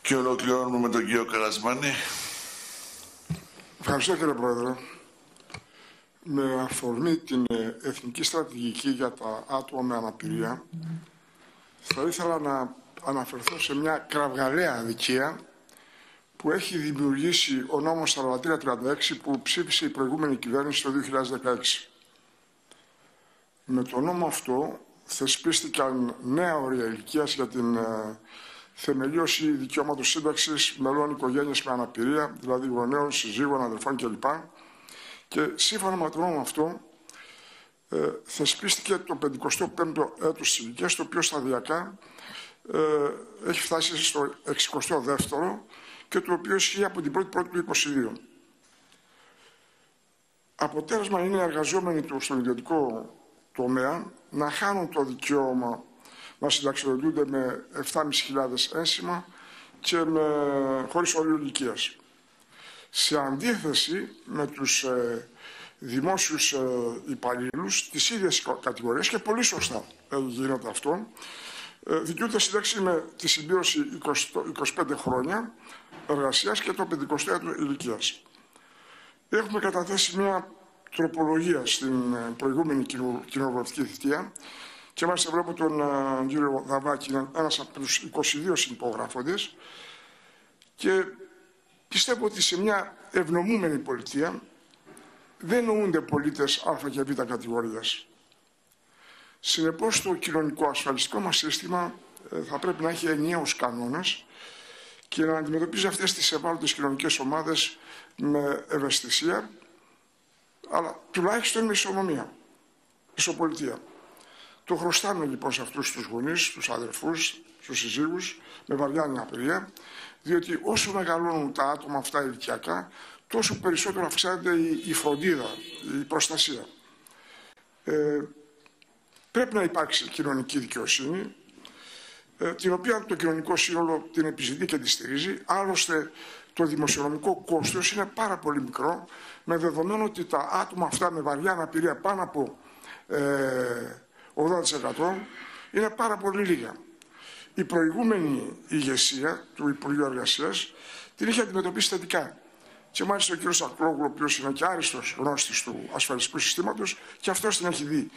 Και ολοκληρώνουμε με τον κύριο Καλασμάνη. Ευχαριστώ, κύριε Πρόεδρε. Με αφορμή την Εθνική Στρατηγική για τα άτομα με αναπηρία, θα ήθελα να αναφερθώ σε μια κραυγαλαία αδικία που έχει δημιουργήσει ο νόμος 4336 που ψήφισε η προηγούμενη κυβέρνηση το 2016. Με τον νόμο αυτό θεσπίστηκαν νέα όρια ηλικίας για την θεμελίωση δικαιώματος σύνταξης μελών οικογένειας με αναπηρία, δηλαδή γονέων, συζύγων, αδελφών κλπ. Και σύμφωνα με τον νόμο αυτό θεσπίστηκε το 55ο έτος της ηλικίας, το οποίο σταδιακά έχει φτάσει στο 62ο και το οποίο ισχύει από την 1η του 2022. Αποτέλεσμα είναι οι εργαζόμενοι του στον ιδιωτικό τομέα να χάνουν το δικαίωμα να συνταξιοδοτούνται με 7.500 ένσημα και χωρίς όριο ηλικίας. Σε αντίθεση με τους δημόσιους υπαλλήλους της ίδιας κατηγορίας, και πολύ σωστά γίνεται αυτό, δικαιούται σύνταξη με τη συμπλήρωση 25 χρόνια εργασίας και το 50ο έτος ηλικίας. Έχουμε καταθέσει μια τροπολογία στην προηγούμενη κοινοβουλευτική θητεία και μάλιστα βλέπω τον κύριο Δαβάκη, ένας από τους 22 συνυπογράφοντες, και πιστεύω ότι σε μια ευνομούμενη πολιτεία δεν εννοούνται πολίτες Α και Β κατηγορίας. Συνεπώς, το κοινωνικό ασφαλιστικό μας σύστημα θα πρέπει να έχει ενιαίους κανόνες και να αντιμετωπίζει αυτές τις ευάλωτες κοινωνικές ομάδες με ευαισθησία, αλλά τουλάχιστον με ισονομία, ισοπολιτεία. Το χρωστάμε λοιπόν σε αυτούς τους γονείς, τους αδερφούς, τους συζύγους με βαριά αναπηρία, διότι όσο μεγαλώνουν τα άτομα αυτά ηλικιακά, τόσο περισσότερο αυξάνεται η φροντίδα, η προστασία. Πρέπει να υπάρξει κοινωνική δικαιοσύνη, την οποία το κοινωνικό σύνολο την επιζητεί και τη στηρίζει. Άλλωστε, το δημοσιονομικό κόστος είναι πάρα πολύ μικρό, με δεδομένο ότι τα άτομα αυτά με βαριά αναπηρία πάνω από 80% είναι πάρα πολύ λίγα. Η προηγούμενη ηγεσία του Υπουργείου Εργασίας την είχε αντιμετωπίσει θετικά. Και μάλιστα ο κ. Σακλόγλου, ο οποίος είναι και άριστος γνώστης του ασφαλιστικού συστήματος, και αυτός την έχει δει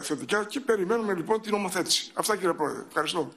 θετικά και περιμένουμε λοιπόν την νομοθέτηση. Αυτά, κύριε Πρόεδρε. Ευχαριστώ.